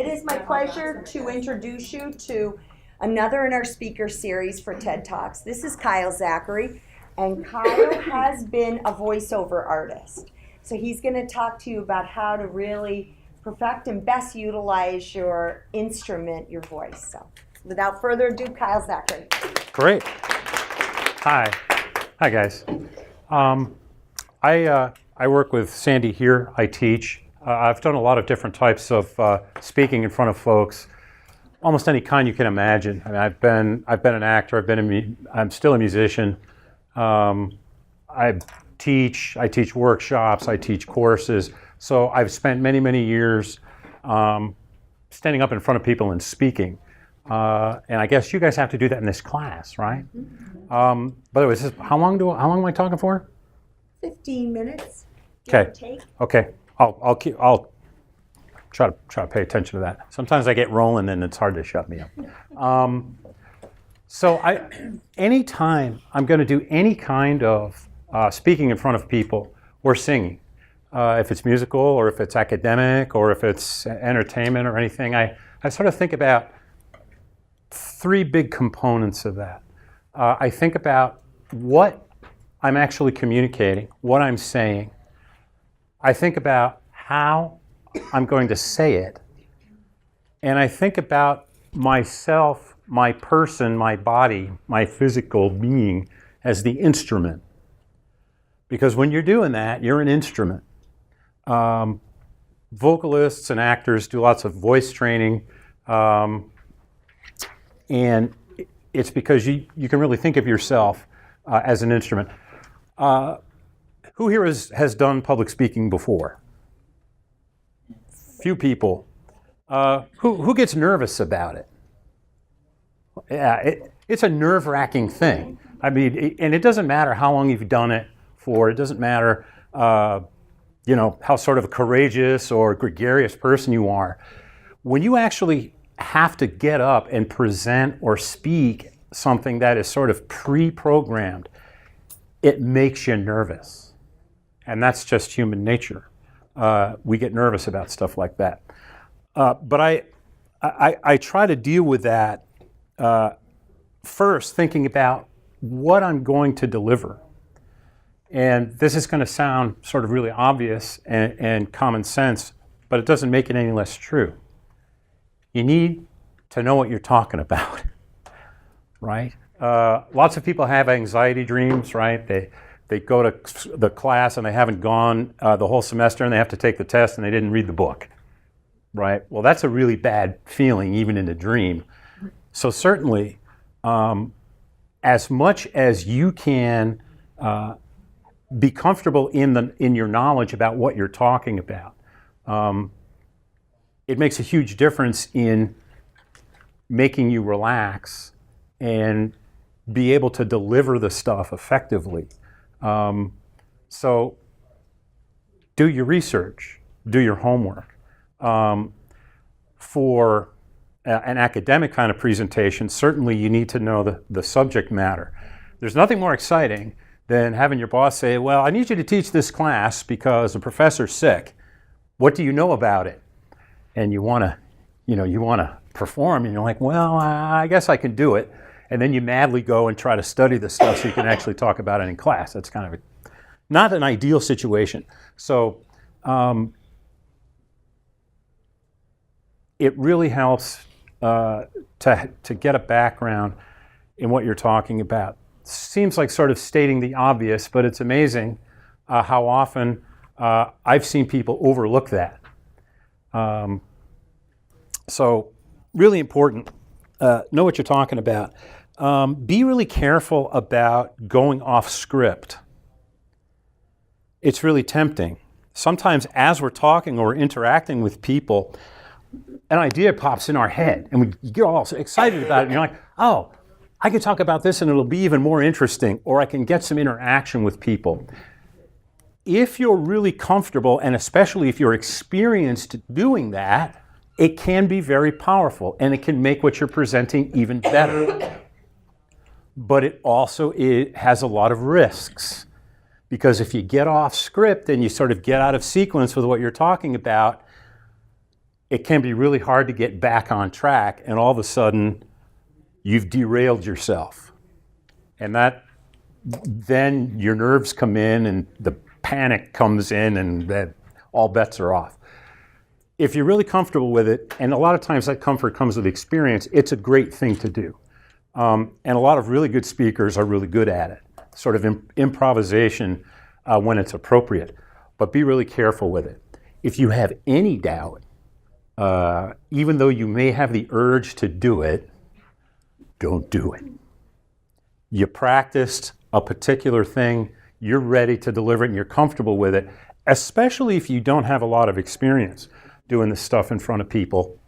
It is my pleasure to introduce you to another in our speaker series for TED Talks. This is Kyle Zachary, and Kyle has been a voiceover artist. So he's going to talk to you about how to really perfect and best utilize your instrument, your voice. So without further ado, Kyle Zachary. Great. Hi. Hi, guys. I work with Sandi here. I teach. I've done a lot of different types of speaking in front of folks, almost any kind you can imagine. I mean, I've been an actor. I'm still a musician. I teach workshops. I teach courses. So I've spent many years standing up in front of people and speaking. And I guess you guys have to do that in this class, right? By the way, how long am I talking for? 15 minutes. Okay. Okay. I'll try to pay attention to that. Sometimes I get rolling and it's hard to shut me up. So anytime I'm going to do any kind of speaking in front of people or singing, if it's musical or if it's academic or if it's entertainment or anything, I sort of think about three big components of that. I think about what I'm actually communicating, what I'm saying. I think about how I'm going to say it. And I think about myself, my person, my body, my physical being as the instrument. Because when you're doing that, you're an instrument. Vocalists and actors do lots of voice training. And it's because you can really think of yourself as an instrument. Who here has done public speaking before? Few people. Who gets nervous about it? Yeah, it's a nerve-wracking thing. I mean, and it doesn't matter how long you've done it for. It doesn't matter, how sort of courageous or gregarious person you are. When you actually have to get up and present or speak something that is sort of pre-programmed, it makes you nervous. And that's just human nature. We get nervous about stuff like that. But I try to deal with that first, thinking about what I'm going to deliver. And this is going to sound sort of really obvious and common sense, but it doesn't make it any less true. You need to know what you're talking about, right? Lots of people have anxiety dreams, right? They go to the class and they haven't gone the whole semester and they have to take the test and they didn't read the book, right? Well, that's a really bad feeling, even in a dream. So certainly, as much as you can be comfortable in your knowledge about what you're talking about, it makes a huge difference in making you relax and be able to deliver the stuff effectively. So do your research, do your homework. For an academic kind of presentation, certainly you need to know the subject matter. There's nothing more exciting than having your boss say, well, I need you to teach this class because the professor's sick. What do you know about it? And you want to perform, and you're like, well, I guess I can do it. And then you madly go and try to study the stuff so you can actually talk about it in class. That's kind of not an ideal situation. So it really helps to get a background in what you're talking about. Seems like sort of stating the obvious, but it's amazing how often I've seen people overlook that. So really important, know what you're talking about. Be really careful about going off script. It's really tempting. Sometimes as we're talking or interacting with people, an idea pops in our head and we get all excited about it and you're like, oh, I can talk about this and it'll be even more interesting, or I can get some interaction with people. If you're really comfortable, and especially if you're experienced doing that, it can be very powerful and it can make what you're presenting even better. But it has a lot of risks, because if you get off script and you sort of get out of sequence with what you're talking about, it can be really hard to get back on track, and all of a sudden you've derailed yourself. And then your nerves come in and the panic comes in, and that all bets are off. If you're really comfortable with it, and a lot of times that comfort comes with experience, it's a great thing to do. And a lot of really good speakers are really good at it, sort of improvisation when it's appropriate. But be really careful with it. If you have any doubt, even though you may have the urge to do it, don't do it. You practiced a particular thing, you're ready to deliver it, and you're comfortable with it, especially if you don't have a lot of experience doing this stuff in front of people.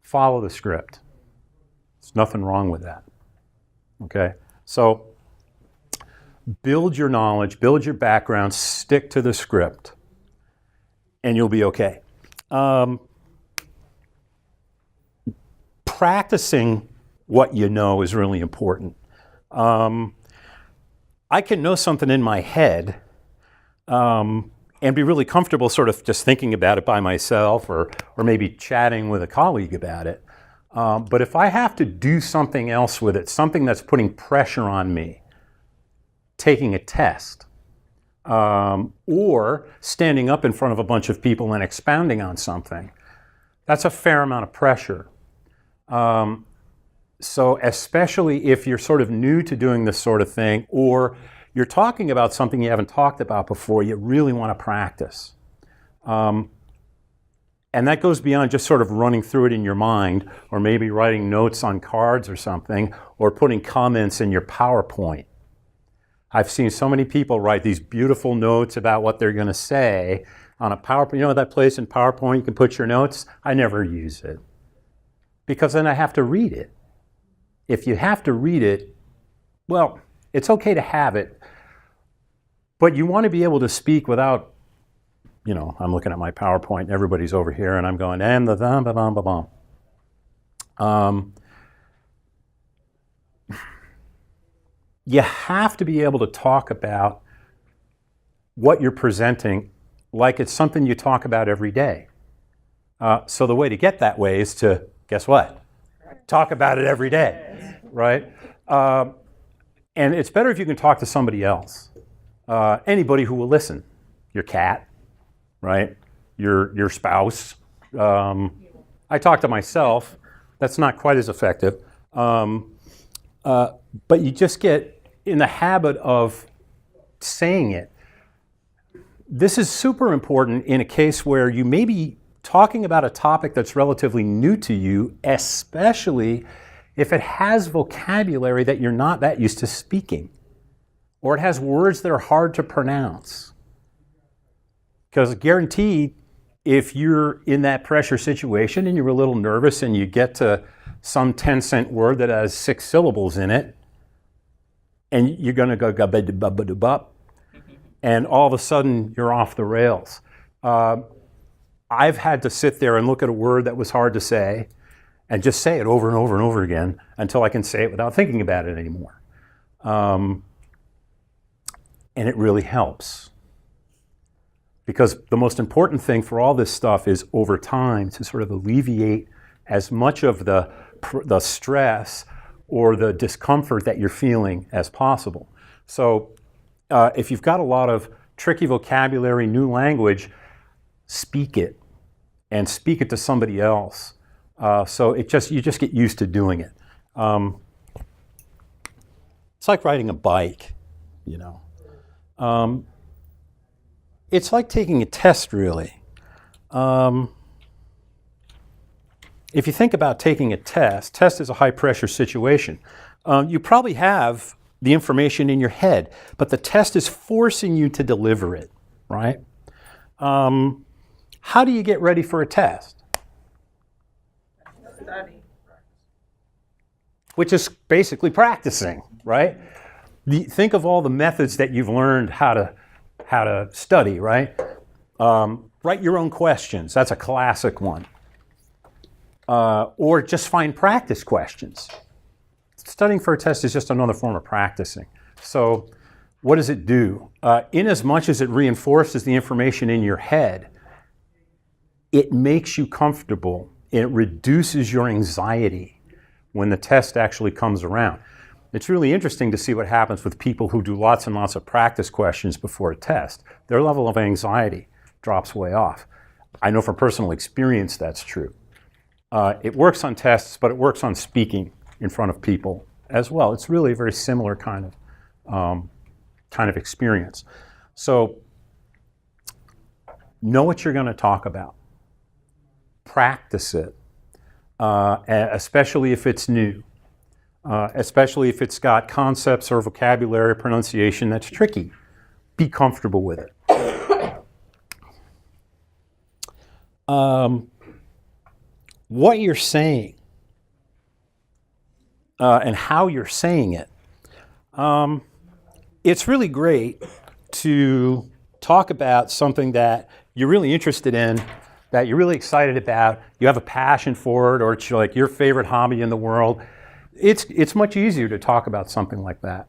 Follow the script. There's nothing wrong with that. Okay? So build your knowledge, build your background, stick to the script, and you'll be okay. Practicing what you know is really important. I can know something in my head and be really comfortable sort of just thinking about it by myself or maybe chatting with a colleague about it. But if I have to do something else with it, something that's putting pressure on me, taking a test, or standing up in front of a bunch of people and expounding on something, that's a fair amount of pressure. So especially if you're sort of new to doing this sort of thing, or you're talking about something you haven't talked about before, you really want to practice. And that goes beyond just sort of running through it in your mind, or maybe writing notes on cards or something, or putting comments in your PowerPoint. I've seen so many people write these beautiful notes about what they're going to say on a PowerPoint. You know that place in PowerPoint you can put your notes? I never use it, because then I have to read it. If you have to read it, well, it's okay to have it, but you want to be able to speak without, you know, I'm looking at my PowerPoint and everybody's over here and I'm going, and the bum, bum, bum, bum. You have to be able to talk about what you're presenting like it's something you talk about every day. So the way to get that way is to, guess what? Talk about it every day, right? And it's better if you can talk to somebody else. Anybody who will listen. Your cat, right? Your spouse. I talk to myself. That's not quite as effective. But you just get in the habit of saying it. This is super important in a case where you may be talking about a topic that's relatively new to you, especially if it has vocabulary that you're not that used to speaking, or it has words that are hard to pronounce. Because guaranteed, if you're in that pressure situation and you're a little nervous and you get to some 10-cent word that has 6 syllables in it, and you're going to go gabba-dubba-dubba, and all of a sudden you're off the rails. I've had to sit there and look at a word that was hard to say and just say it over and over and over again until I can say it without thinking about it anymore. And it really helps. Because the most important thing for all this stuff is over time to sort of alleviate as much of the stress or the discomfort that you're feeling as possible. So if you've got a lot of tricky vocabulary, new language, speak it. And speak it to somebody else. So you just get used to doing it. It's like riding a bike, you know. It's like taking a test, really. If you think about taking a test is a high-pressure situation. You probably have the information in your head, but the test is forcing you to deliver it, right? How do you get ready for a test? Study. Which is basically practicing, right? Think of all the methods that you've learned how to study, right? Write your own questions. That's a classic one. Or just find practice questions. Studying for a test is just another form of practicing. So what does it do? In as much as it reinforces the information in your head, it makes you comfortable. It reduces your anxiety when the test actually comes around. It's really interesting to see what happens with people who do lots and lots of practice questions before a test. Their level of anxiety drops way off. I know from personal experience that's true. It works on tests, but it works on speaking in front of people as well. It's really a very similar kind of experience. So know what you're going to talk about. Practice it, especially if it's new, especially if it's got concepts or vocabulary or pronunciation that's tricky. Be comfortable with it. What you're saying and how you're saying it, it's really great to talk about something that you're really interested in, that you're really excited about, you have a passion for it, or it's like your favorite hobby in the world. It's much easier to talk about something like that.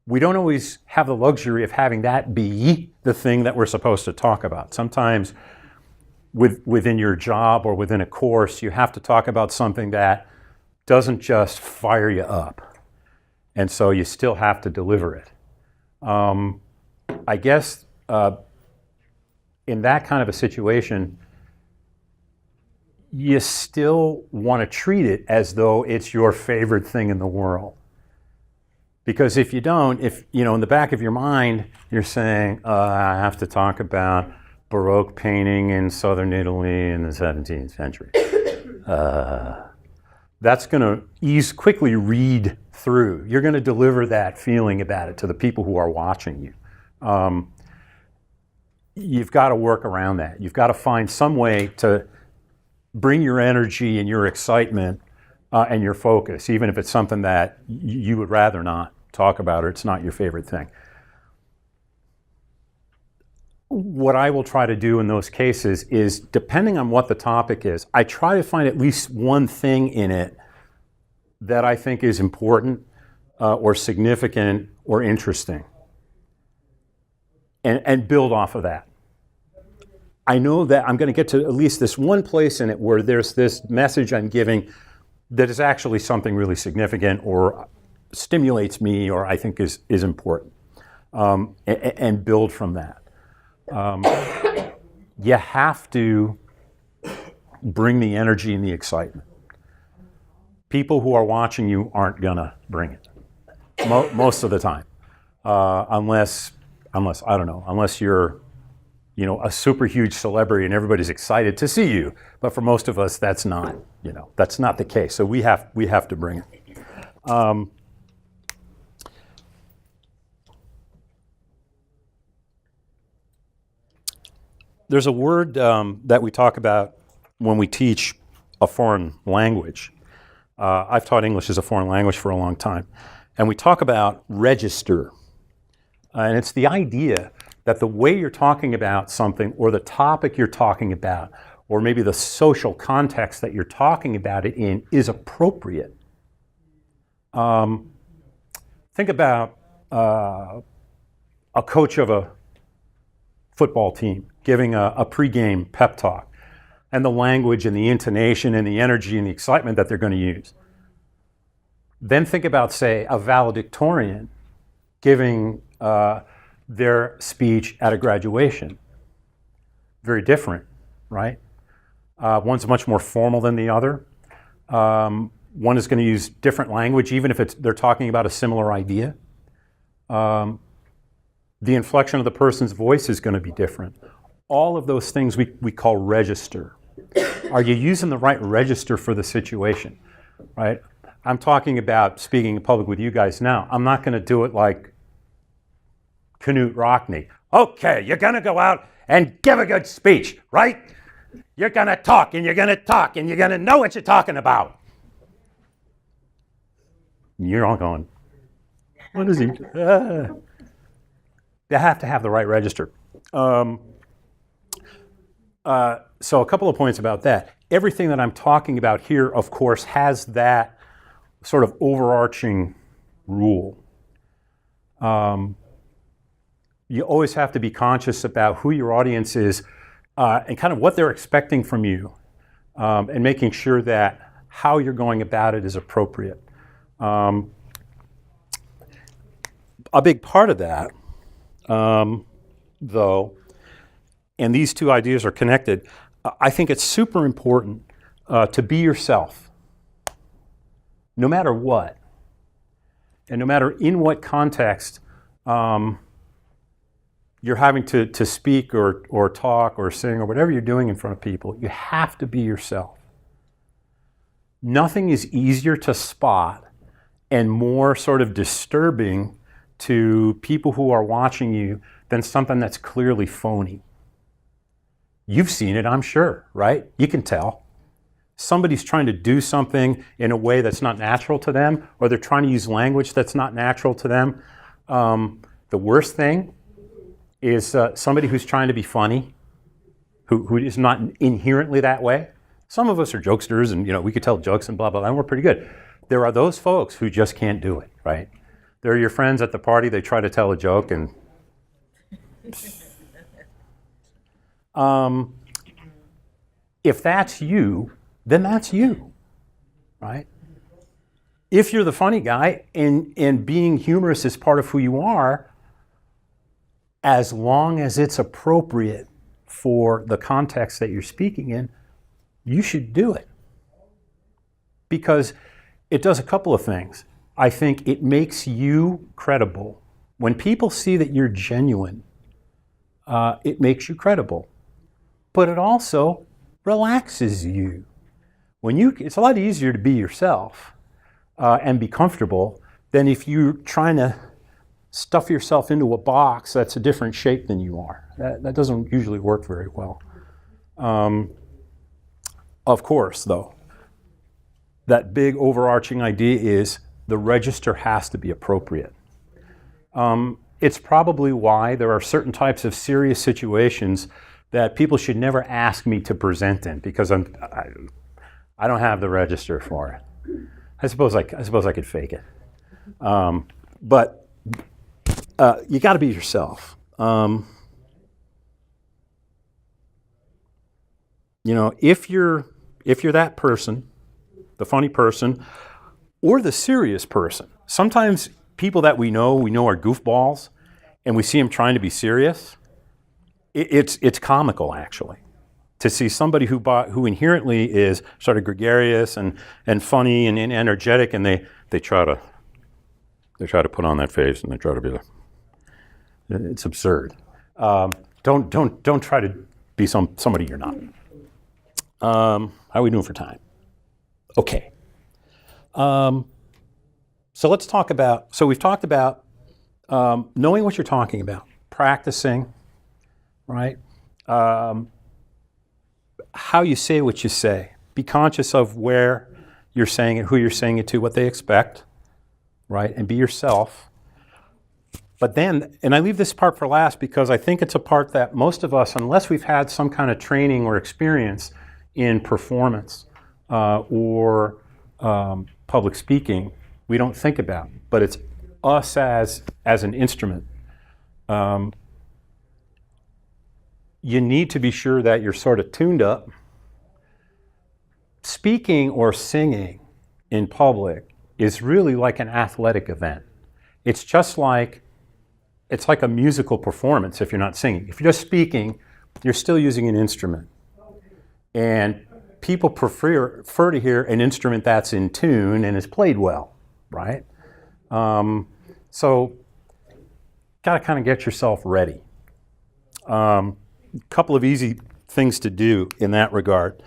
We don't always have the luxury of having that be the thing that we're supposed to talk about. Sometimes within your job or within a course, you have to talk about something that doesn't just fire you up. And so you still have to deliver it. I guess in that kind of a situation, you still want to treat it as though it's your favorite thing in the world. Because if you don't, in the back of your mind, you're saying, I have to talk about Baroque painting in southern Italy in the 17th century. That's going to quickly read through. You're going to deliver that feeling about it to the people who are watching you. You've got to work around that. You've got to find some way to bring your energy and your excitement and your focus, even if it's something that you would rather not talk about or it's not your favorite thing. What I will try to do in those cases is, depending on what the topic is, I try to find at least one thing in it that I think is important or significant or interesting, and build off of that. I know that I'm going to get to at least this one place in it where there's this message I'm giving that is actually something really significant or stimulates me or I think is important, and build from that. You have to bring the energy and the excitement. People who are watching you aren't going to bring it most of the time, unless I don't know, unless you're a super huge celebrity and everybody's excited to see you. But for most of us, that's not the case. So we have to bring it. There's a word that we talk about when we teach a foreign language. I've taught English as a foreign language for a long time. And we talk about register. And it's the idea that the way you're talking about something or the topic you're talking about or maybe the social context that you're talking about it in is appropriate. Think about a coach of a football team giving a pregame pep talk and the language and the intonation and the energy and the excitement that they're going to use. Then think about, say, a valedictorian giving their speech at a graduation. Very different, right? One's much more formal than the other. One is going to use different language, even if they're talking about a similar idea. The inflection of the person's voice is going to be different. All of those things we call register. Are you using the right register for the situation, right? I'm talking about speaking in public with you guys now. I'm not going to do it like Knut Rockne. Okay, you're going to go out and give a good speech, right? You're going to talk and you're going to talk and you're going to know what you're talking about. You're all going, what is he? You have to have the right register. So a couple of points about that. Everything that I'm talking about here, of course, has that sort of overarching rule. You always have to be conscious about who your audience is, and kind of what they're expecting from you, and making sure that how you're going about it is appropriate. A big part of that, though, and these two ideas are connected, I think it's super important to be yourself, no matter what, and no matter in what context you're having to speak or talk or sing or whatever you're doing in front of people. You have to be yourself. Nothing is easier to spot and more sort of disturbing to people who are watching you than something that's clearly phony. You've seen it, I'm sure, right? You can tell. Somebody's trying to do something in a way that's not natural to them, or they're trying to use language that's not natural to them. The worst thing is somebody who's trying to be funny, who is not inherently that way. Some of us are jokesters, and we could tell jokes and blah, blah, blah, and we're pretty good. There are those folks who just can't do it, right? They're your friends at the party, they try to tell a joke, and if that's you, then that's you, right? If you're the funny guy and being humorous is part of who you are, as long as it's appropriate for the context that you're speaking in, you should do it. Because it does a couple of things. I think it makes you credible. When people see that you're genuine, it makes you credible. But it also relaxes you. It's a lot easier to be yourself and be comfortable than if you're trying to stuff yourself into a box that's a different shape than you are. That doesn't usually work very well. Of course, though, that big overarching idea is the register has to be appropriate. It's probably why there are certain types of serious situations that people should never ask me to present in, because I don't have the register for it. I suppose I could fake it, but you got to be yourself. If you're that person, the funny person, or the serious person. Sometimes people that we know are goofballs, and we see them trying to be serious. It's comical, actually, to see somebody who inherently is sort of gregarious and funny and energetic, and they try to put on that face, and they try to be. It's absurd. Don't try to be somebody you're not. How are we doing for time? Okay. So let's talk about. So we've talked about knowing what you're talking about, practicing, right? How you say what you say. Be conscious of where you're saying it, who you're saying it to, what they expect, right? And be yourself. But then, and I leave this part for last because I think it's a part that most of us, unless we've had some kind of training or experience in performance or public speaking, we don't think about. But it's us as an instrument. You need to be sure that you're sort of tuned up. Speaking or singing in public is really like an athletic event. It's like a musical performance if you're not singing. If you're just speaking, you're still using an instrument. And people prefer to hear an instrument that's in tune and is played well, right? So, got to kind of get yourself ready. Couple of easy things to do in that regard.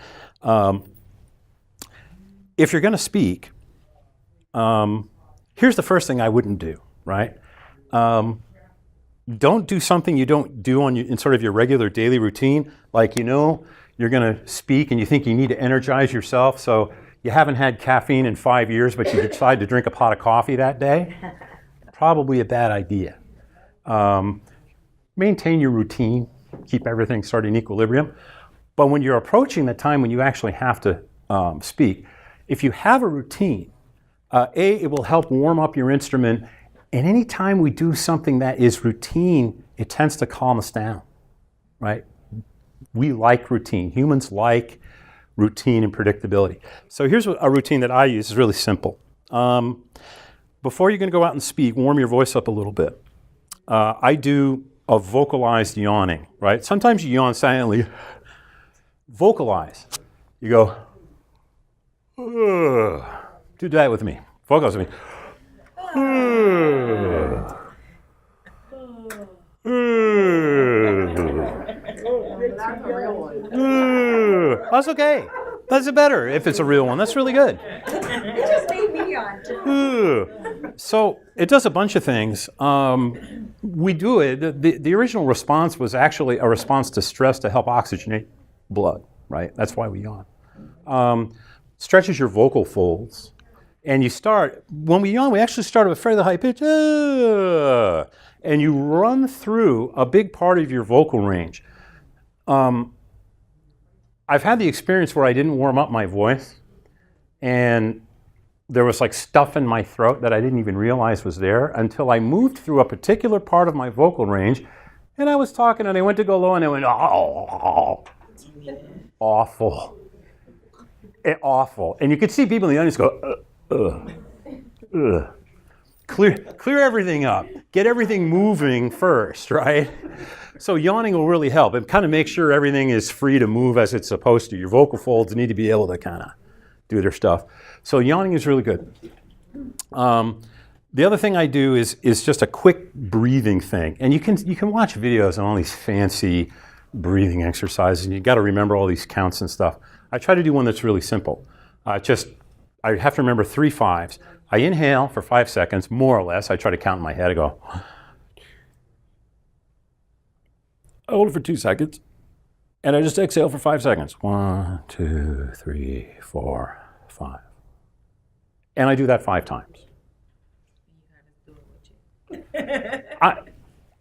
If you're going to speak, here's the first thing I wouldn't do, right? Don't do something you don't do in sort of your regular daily routine. Like, you're going to speak and you think you need to energize yourself, so you haven't had caffeine in 5 years, but you decide to drink a pot of coffee that day. Probably a bad idea. Maintain your routine. Keep everything sort of in equilibrium. But when you're approaching the time when you actually have to speak, if you have a routine, it will help warm up your instrument. And any time we do something that is routine, it tends to calm us down, right? We like routine. Humans like routine and predictability. So here's a routine that I use. It's really simple. Before you're going to go out and speak, warm your voice up a little bit. I do a vocalized yawning, right? Sometimes you yawn silently. Vocalize. You go, ugh. Do that with me. Vocalize with me. Ugh. That's okay. That's better if it's a real one. That's really good. It just made me yawn. So it does a bunch of things. We do it. The original response was actually a response to stress to help oxygenate blood, right? That's why we yawn. Stretches your vocal folds. And you start, when we yawn, we actually start with a fairly high pitch. And you run through a big part of your vocal range. I've had the experience where I didn't warm up my voice. And there was like stuff in my throat that I didn't even realize was there until I moved through a particular part of my vocal range. And I was talking and I went to go low and I went, oh, awful. Awful. And you could see people in the audience go, Clear everything up. Get everything moving first, right? So yawning will really help and kind of make sure everything is free to move as it's supposed to. Your vocal folds need to be able to kind of do their stuff. So yawning is really good. The other thing I do is just a quick breathing thing. And you can watch videos on all these fancy breathing exercises, and you got to remember all these counts and stuff. I try to do one that's really simple. I have to remember 3 5s. I inhale for 5 seconds, more or less. I try to count in my head. I go, I hold it for 2 seconds, and I just exhale for 5 seconds. 1, 2, 3, 4, 5. And I do that 5 times.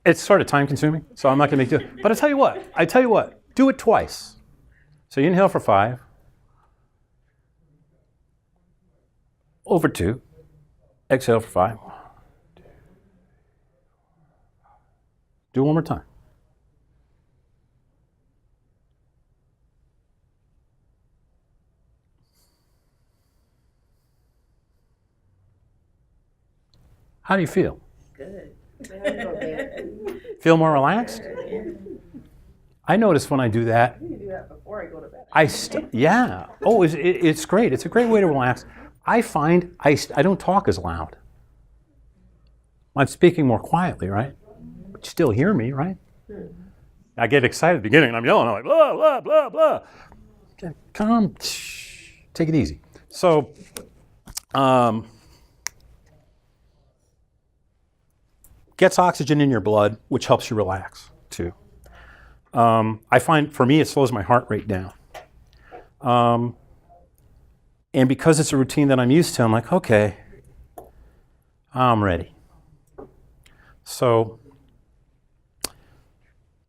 It's sort of time consuming, so I'm not going to make it. But I tell you what, do it twice. So you inhale for 5, over 2, exhale for 5. Do it one more time. How do you feel? Good. Feel more relaxed? I notice when I do that. You can do that before I go to bed. Yeah. Oh, it's great. It's a great way to relax. I find I don't talk as loud. I'm speaking more quietly, right? But you still hear me, right? I get excited at the beginning and I'm yelling. I'm like, blah, blah, blah, blah. Okay, calm. Take it easy. So, gets oxygen in your blood, which helps you relax too. I find for me it slows my heart rate down. And because it's a routine that I'm used to, I'm like, okay, I'm ready. So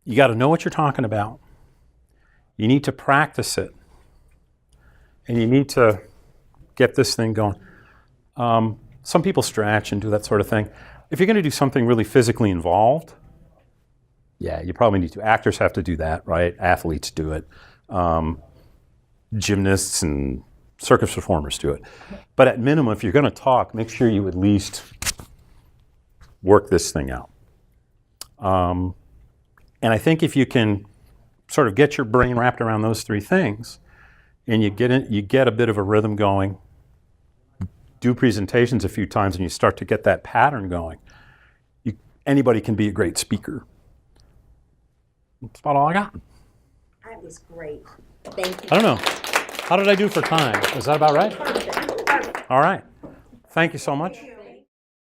you got to know what you're talking about. You need to practice it. And you need to get this thing going. Some people stretch and do that sort of thing. If you're going to do something really physically involved, yeah, you probably need to. Actors have to do that, right? Athletes do it. Gymnasts and circus performers do it. But at minimum, if you're going to talk, make sure you at least work this thing out. And I think if you can sort of get your brain wrapped around those 3 things, and you get a bit of a rhythm going, do presentations a few times, and you start to get that pattern going, anybody can be a great speaker. That's about all I got. That was great. Thank you. I don't know. How did I do for time? Is that about right? All right. Thank you so much.